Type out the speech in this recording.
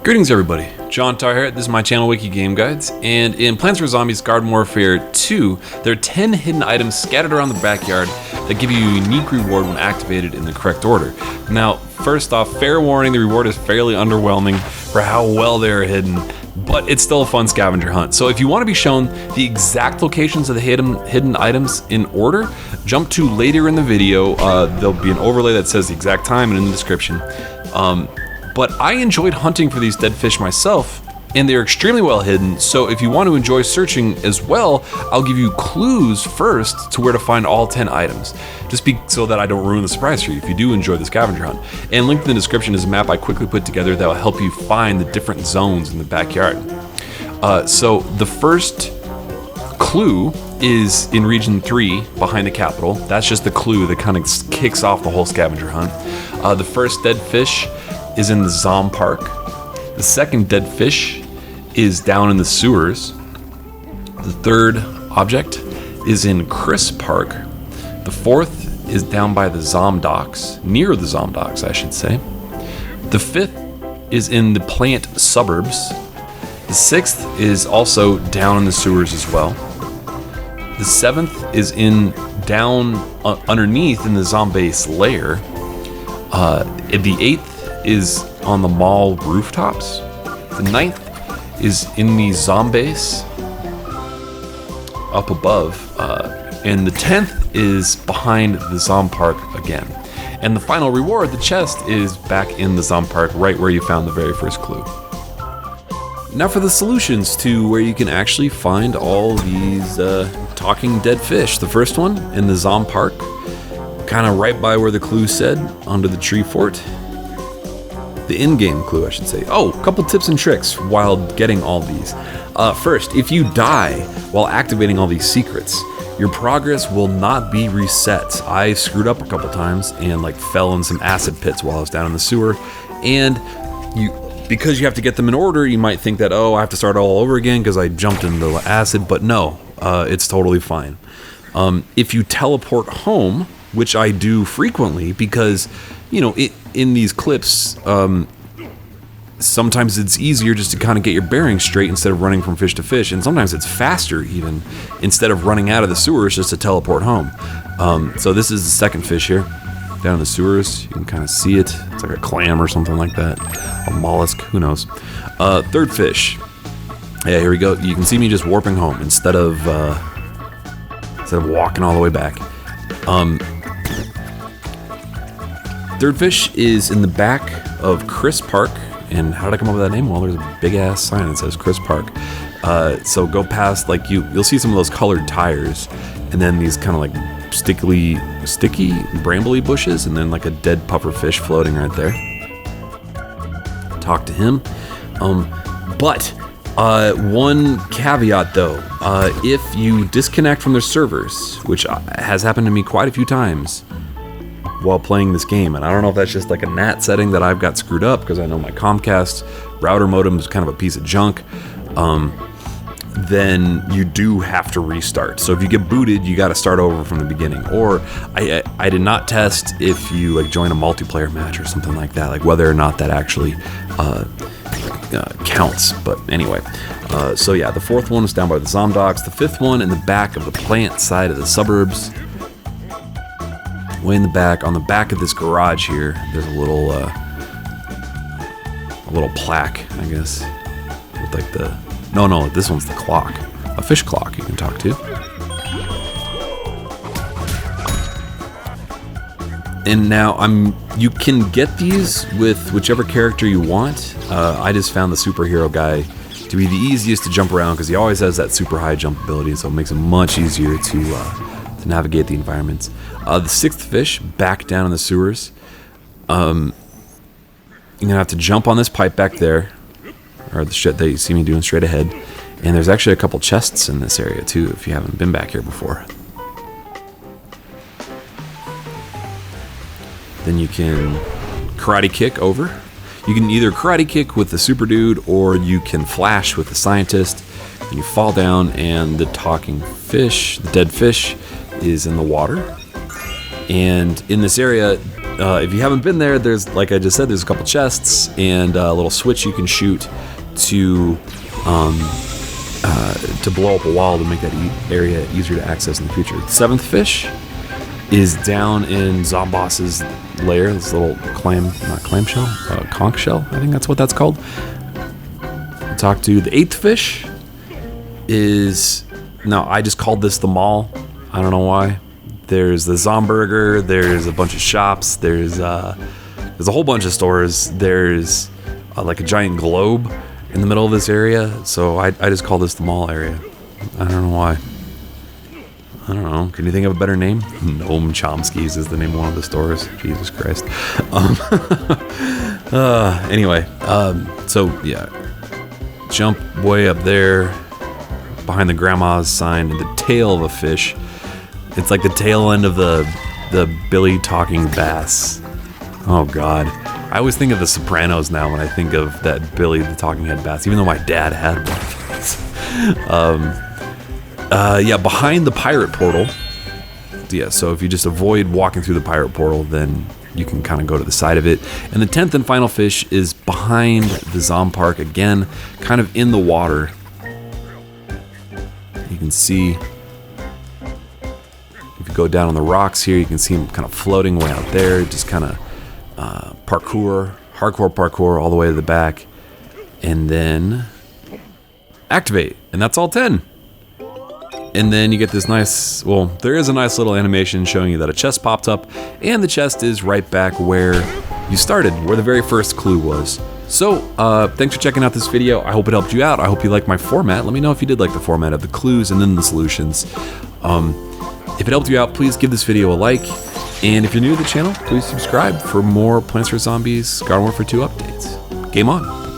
Greetings everybody, John Tar here. This is my channel WikiGameGuides, and in Plants vs. Zombies Garden Warfare 2, there are 10 hidden items scattered around the backyard that give you a unique reward when activated in the correct order. Now, first off, fair warning, the reward is fairly underwhelming for how well they are hidden, but it's still a fun scavenger hunt. So if you want to be shown the exact locations of the hidden items in order, jump to later in the video. There'll be an overlay that says the exact time and in the description. But I enjoyed hunting for these dead fish myself, and they're extremely well hidden, so if you want to enjoy searching as well, I'll give you clues first to where to find all 10 items, just so that I don't ruin the surprise for you if you do enjoy the scavenger hunt. And linked in the description is a map I quickly put together that will help you find the different zones in the backyard. So the first clue is in region 3 behind the capital. That's just the clue that kind of kicks off the whole scavenger hunt. The first dead fish is in the Zompark. The second dead fish is down in the sewers. The third object is in Chris Park. The fourth is down by the Zomdocks, near the Zomdocks, I should say. The fifth is in the Plant Suburbs. The sixth is also down in the sewers as well. The seventh is down underneath in the Zombase Lair. The eighth is on the mall rooftops. The ninth is in the Zombase up above, and the 10th is behind the Zompark again. And the final reward, the chest, is back in the Zompark, right where you found the very first clue. Now for the solutions to where you can actually find all these talking dead fish. The first one in the Zompark, kind of right by where the clue said, under the tree fort. The in-game clue, I should say. Oh, a couple tips and tricks while getting all these. First, if you die while activating all these secrets, your progress will not be reset. I screwed up a couple times and fell in some acid pits while I was down in the sewer, and because you have to get them in order, you might think that, oh, I have to start all over again because I jumped into the acid, but no, it's totally fine. If you teleport home, which I do frequently because, in these clips, sometimes it's easier just to kind of get your bearings straight instead of running from fish to fish, and sometimes it's faster even, instead of running out of the sewers just to teleport home. So this is the second fish here, down in the sewers. You can kind of see it. It's like a clam or something like that, a mollusk, who knows. Third fish. Yeah, here we go. You can see me just warping home instead of walking all the way back. Third fish is in the back of Chris Park. And how did I come up with that name? Well, there's a big ass sign that says Chris Park. So go past, you'll see some of those colored tires, and then these kind of sticky, brambly bushes, and then a dead puffer fish floating right there. Talk to him. But one caveat though, if you disconnect from their servers, which has happened to me quite a few times while playing this game, and I don't know if that's just a NAT setting that I've got screwed up, because I know my Comcast router modem is kind of a piece of junk, then you do have to restart. So if you get booted, you got to start over from the beginning. Or I did not test if you join a multiplayer match or something like that, whether or not that actually counts. But anyway, so yeah, the fourth one is down by the Zomdocks. The fifth one in the back of the plant side of the suburbs. Way in the back, on the back of this garage here, there's a little plaque, I guess, with no, this one's the clock, a fish clock you can talk to. And now you can get these with whichever character you want. I just found the superhero guy to be the easiest to jump around because he always has that super high jump ability, so it makes it much easier to navigate the environments. The sixth fish, back down in the sewers. You're gonna have to jump on this pipe back there, or the shit that you see me doing straight ahead. And there's actually a couple chests in this area too, if you haven't been back here before. Then you can karate kick over. You can either karate kick with the super dude, or you can flash with the scientist. And you fall down, and the talking fish, the dead fish, is in the water. And in this area, if you haven't been there, there's, like I just said, there's a couple chests and a little switch you can shoot to blow up a wall to make that area easier to access in the future. The 7th fish is down in Zombase's Lair, this little conch shell, I think that's what that's called. Talk to the 8th fish is, no, I just called this the mall. I don't know why. There's the Zomburger, there's a bunch of shops, there's a whole bunch of stores, there's like a giant globe in the middle of this area, so I just call this the mall area. I don't know why. I don't know. Can you think of a better name? Noam Chomsky's is the name of one of the stores. Jesus Christ. Anyway, so yeah, jump way up there behind the grandma's sign, and the tail of a fish. It's like the tail end of the Billy talking bass. Oh God. I always think of The Sopranos now when I think of that Billy the talking head bass, even though my dad had one of those. Yeah, behind the pirate portal. Yeah, so if you just avoid walking through the pirate portal, then you can kind of go to the side of it. And the 10th and final fish is behind the Zompark again, kind of in the water. You can see, if you go down on the rocks here, you can see them kind of floating way out there, just kind of hardcore parkour all the way to the back, and then activate, and that's all 10. And then you get this nice, well, there is a nice little animation showing you that a chest popped up, and the chest is right back where you started, where the very first clue was. So, thanks for checking out this video. I hope it helped you out. I hope you liked my format. Let me know if you did like the format of the clues and then the solutions. If it helped you out, please give this video a like. And if you're new to the channel, please subscribe for more Plants vs. Zombies Garden Warfare 2 updates. Game on.